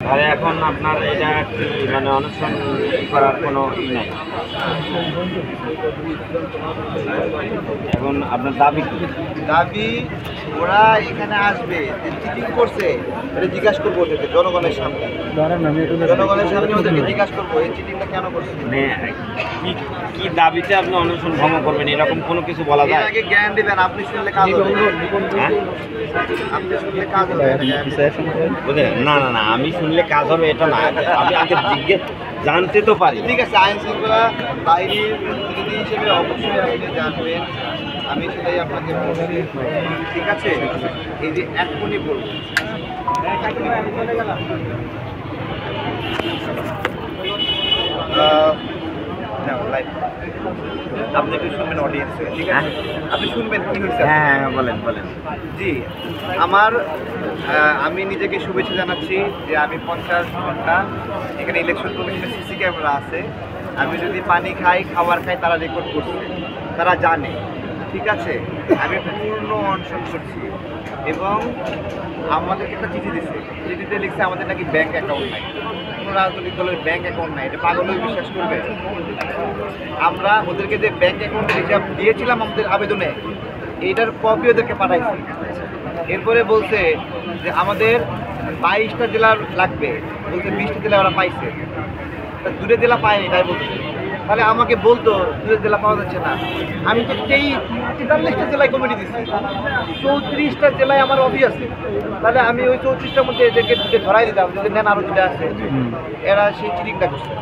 তাহলে এখন আপনার এটা কি মানে অনশন করার কোনো নাই? এখন আপনার দাবি কি? দাবি ওরা এখানে আসবে, চিটিং করছে এটা জিজ্ঞাসা করবো ওদেরকে জনগণের সামনে। জনগণের সামনে ওদেরকে জিজ্ঞাসা করবো এই চিটিংটা কেন করছে। মানে কি দাবিতে আপনি অনশন ভঙ্গ করবেন এরকম কোনো কিছু বলা যায়? আগে জ্ঞান দিবেন, আপনি শুনলে কাজ হবে। হ্যাঁ? আপনি শুনলে কাজ হবে। বুঝলেন? না না না, আমি শুনলে কাজ হবে এটা না, আমি আগে জিজ্ঞেস জানতে তো পারি। ঠিক আছে, আইন শৃঙ্খলা বাহিনীর প্রতিনিধি হিসেবে অবশ্যই আপনি জানবেন, আমি সেটাই আপনাকে বলছি। ঠিক আছে, এই যে এখনই বলবো আপনি একটু শুনবেন অডিয়েন্সে, ঠিক আছে? আপনি শুনবেন কি হয়েছে। হ্যাঁ বলেন বলেন। জি, আমি নিজেকে শুভেচ্ছা জানাচ্ছি যে আমি 50 ঘন্টা এখানে ইলেকশন কমিশনের সিসি ক্যামেরা আছে, আমি যদি পানি খাই খাবার খাই তারা রেকর্ড করছে, তারা জানে। ঠিক আছে, আমি পূর্ণ অনশন করছি এবং আমাদেরকে একটা চিঠি দিচ্ছে, চিঠিতে লিখছে আমাদের নাকি ব্যাংক অ্যাকাউন্ট নাই, কোনো রাজনৈতিক দলের ব্যাংক অ্যাকাউন্ট নাই। এটা পাগল হয়ে বিশ্বাস করবে? আমরা ওদেরকে যে ব্যাংক অ্যাকাউন্টের হিসাব দিয়েছিলাম আমাদের আবেদনে, এইটার কপি ওদেরকে পাঠাইছি। এরপরে বলছে যে আমাদের 22টা জেলা লাগবে, বলছে 20টা জেলা ওরা পাইছে, দুটো জেলা পায়নি তাই বলছে। তাহলে আমাকে বলতো দুটো জেলা পাওয়া যাচ্ছে না, আমি তো 43টা জেলায় কমিটি দিচ্ছি, 34টা জেলায় আমার অফিস আছে, তাহলে আমি ওই 34টার মধ্যে এদেরকে দুটো ধরাই দিতাম, যদি নেন আরও দুটো আছে। এরা সেই চিঠিটা করছে।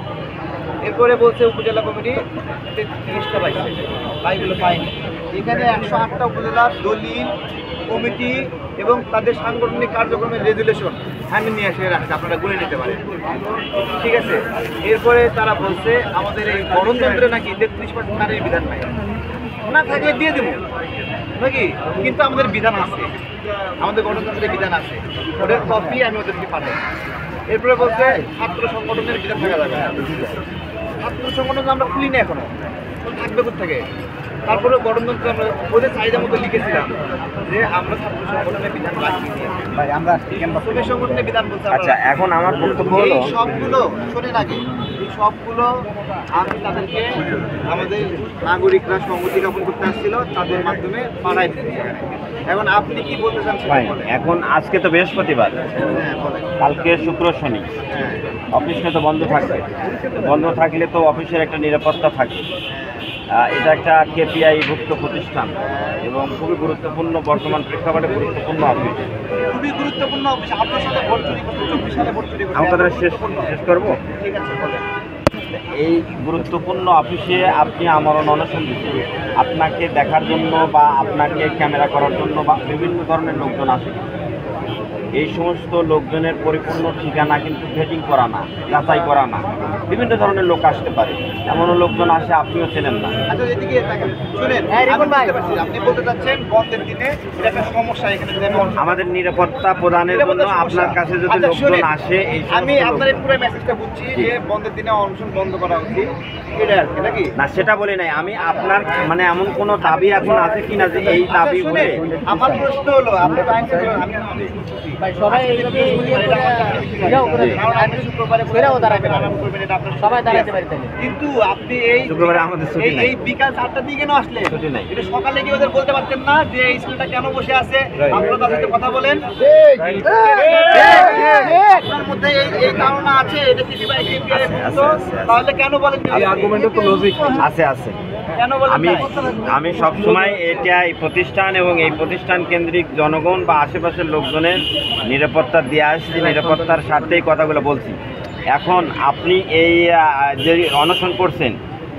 এরপরে বলছে উপজেলা কমিটি 30টা পাইছে, বাইগুলো পায়নি। এখানে 108টা উপজেলার দলিল, কমিটি এবং তাদের সাংগঠনিক কার্যক্রমের রেজুলেশন আমি নিয়ে এসে রাখছি, আপনারা গুনে নিতে পারেন। ঠিক আছে, এরপরে তারা বলছে আমাদের এই গণতন্ত্রে নাকি 33% নারীর বিধান নাই, না থাকলে দিয়ে দেবো নাকি, কিন্তু আমাদের বিধান আছে, আমাদের গণতন্ত্রের বিধান আছে, ওদের কপি আমি ওদেরকে পাঠাই। এরপরে বলছে ছাত্র সংগঠনের বিধান থাকা যাবে, ছাত্র সংগঠন আমরা খুলি না এখনো, থাকবে কোথেকে? তারপরে গণতন্ত্র আমরা ওদের চাহিদা মতো লিখেছিলাম যে আমরা ছাত্র সংগঠনের বিধান রাখি, আমরা শ্রমিক সংগঠনের বিধান বলছি। আচ্ছা, এখন আমার বক্তব্য হলো এই সবগুলো শোনেন আগে, এই সবগুলো আমি তাদেরকে আমাদের নাগরিকরা সংহতি জ্ঞাপন করতে আসছিল, তাদের মাধ্যমে পাঠাই দিচ্ছি। এখন আপনি কি বলতে চান? এখন আজকে তো বৃহস্পতিবার, কালকে শুক্র শনি, অফিসটা তো বন্ধ থাকবে। বন্ধ থাকলে তো অফিসের একটা নিরাপত্তা থাকে। এটা একটা কেপিআই ভুক্ত প্রতিষ্ঠান এবং খুবই গুরুত্বপূর্ণ, বর্তমান প্রেক্ষাপটে গুরুত্বপূর্ণ অফিস, খুবই গুরুত্বপূর্ণ অফিস। আপনার সাথে ভোট চুরি করতে 24 সালে ভোট চুরি করতে আমাদের শেষ করবো। ঠিক আছে, বলেন। এই গুরুত্বপূর্ণ অফিসে আপনি আমরণ অনশন দিচ্ছেন, আপনাকে দেখার জন্য বা আপনাকে ক্যামেরা করার জন্য বা বিভিন্ন ধরনের লোকজন আসে। এই সমস্ত লোকজনের পরিপূর্ণ ঠিকানা কিন্তু ভেটিং করা না, যাচাই করা না, বিভিন্ন ধরনের লোক আসতে পারে, এমনও লোকজন আসে আপনিও চেনেন না। আচ্ছা, এদিকে তাকান, শুনেন, আপনি বলতে চাচ্ছেন বন্ধের দিনে এটা একটা সমস্যা এখানে। আমাদের নিরাপত্তা প্রদানের জন্য আপনার কাছে যদি লোকজন আসে, আমি আপনার পুরো মেসেজটা বুঝছি যে বন্ধের দিনে অনশন বন্ধ করা উচিত, এটা আর কি নাকি? না, সেটা বলি নাই আমি। আপনার মানে এমন কোনো দাবি এখন আছে কিনা যে এই দাবি বলে? আমার প্রশ্ন হলো আপনি সবাই কিন্তু আপনি এই শুক্রবারে আমাদের ছুটি নাই, এই বিকাল 4টার দিকে কেন আসলেন? ছুটি নাই। এটা সকালে কি ওদের বলতে পারতেন না যে এই ছেলেটা কেন বসে আছে? আপনারা তার সাথে কথা বলেন। আপনার মধ্যে এই ধারণা আছে এটা কি তাহলে কেন বলেন? আর্গুমেন্টও তো লজিক আছে আছে। আমি সব সময় এটা এই প্রতিষ্ঠান এবং এই প্রতিষ্ঠান কেন্দ্রিক জনগণ বা আশেপাশের লোকজনের নিরাপত্তা দিয়ে আসছি, নিরাপত্তার স্বার্থেই কথাগুলো বলছি। এখন আপনি এই যে অনশন করছেন,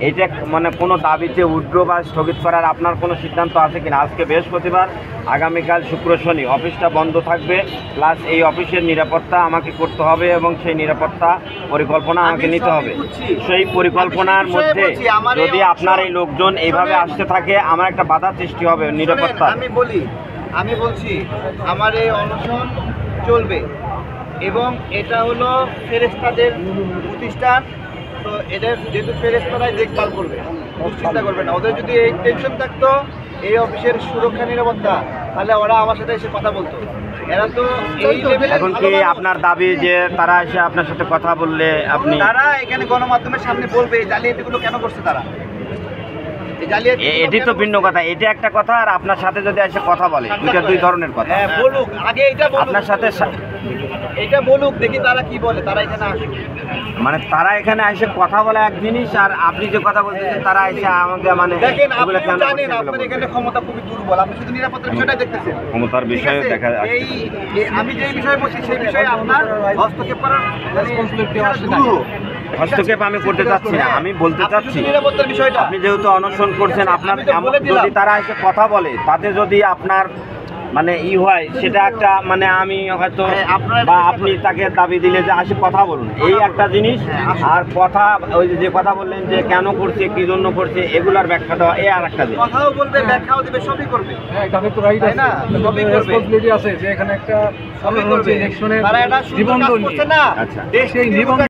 এটা মানে কোনো দাবিতে উইথড্র বা স্থগিত করার আপনার কোনো সিদ্ধান্ত আছে কিনা? আজকে বৃহস্পতিবার, আগামীকাল শুক্র শনি অফিসটা বন্ধ থাকবে, প্লাস এই অফিসের নিরাপত্তা আমাকে করতে হবে এবং সেই নিরাপত্তা পরিকল্পনা আমাকে নিতে হবে। সেই পরিকল্পনার মধ্যে যদি আপনার এই লোকজন এইভাবে আসতে থাকে, আমার একটা বাধা সৃষ্টি হবে নিরাপত্তা। আমি বলছি আমার এই অনশন চলবে এবং এটা হলো ফেরেশতাদের প্রতিষ্ঠান, তো এদের যেহেতু ফেরেশতারাই দেখভাল করবে, চিন্তা করবে না। ওদের যদি এই টেনশন থাকতো এই অফিসের সুরক্ষা নিরাপত্তা, তাহলে ওরা আমার সাথে এসে কথা বলতো। এরা তো এই লেভেলে এখন কি আপনার দাবি যে তারা এসে আপনার সাথে কথা বললে আপনি তারা এখানে গণমাধ্যমের সামনে বলবে এই জালিয়াতিগুলো কেন করছে তারা, এই জালিয়াতি এটি তো ভিন্ন কথা, এটা একটা কথা, আর আপনার সাথে যদি এসে কথা বলে, দুইটা দুই ধরনের কথা। হ্যাঁ বলুক, আগে এটা বলুক, আপনার সাথে এটা বলুক, দেখি তারা কি বলে, তারা এখানে আসুক। মানে তারা এখানে এসে কথা বলে এক জিনিস, আর আপনি যে কথা বলতেছেন তারা এসে আমাকে মানে দেখেন এগুলো আপনি কেন জানেন করছে এগুলো আপনার বলতে। এখানে ক্ষমতা খুবই দুর্বল, আপনি শুধু নিরাপত্তার বিষয়টা দেখতেছেন। ক্ষমতার ঠিক বিষয়ে আছে? দেখা যাচ্ছে। আমি যে বিষয়ে বলছি সেই বিষয়ে আপনার হস্তক্ষেপ করার রেসপন্সিবিলিটি হস্তক্ষেপ আমি করতে চাচ্ছি না, আমি বলতে চাচ্ছি নিরাপত্তার বিষয়টা আপনি যেহেতু অনশন করছেন, আপনার আমি তো বলে দিলাম। যদি তারা এসে কথা বলে তাতে যদি আপনার মানে হয় সেটা একটা মানে আমি হয়তো হ্যাঁ, আপনারা- বা আপনি তাকে দাবি দিলে যে আসে কথা বলুন, এই একটা জিনিস। আর কথা ওই যে কথা বললেন যে কেন করছে কি জন্য করছে এগুলার ব্যাখ্যা দেওয়া এই আর একটা জিনিস। কথাও বলবে, ব্যাখ্যাও দিবে, সবই করবে। হ্যাঁ, তাদের তো রাইট তাই আছে, না? তাদের সবই তো করবে। রেসপন্সিবিলিটি আছে যে এখানে একটা সবই করবে। ইলেকশনের তারা এটা সুন্দর কাজ নিবন্ধন করছে নিয়ে। না, আচ্ছা। দেশ সেই নিবন্ধন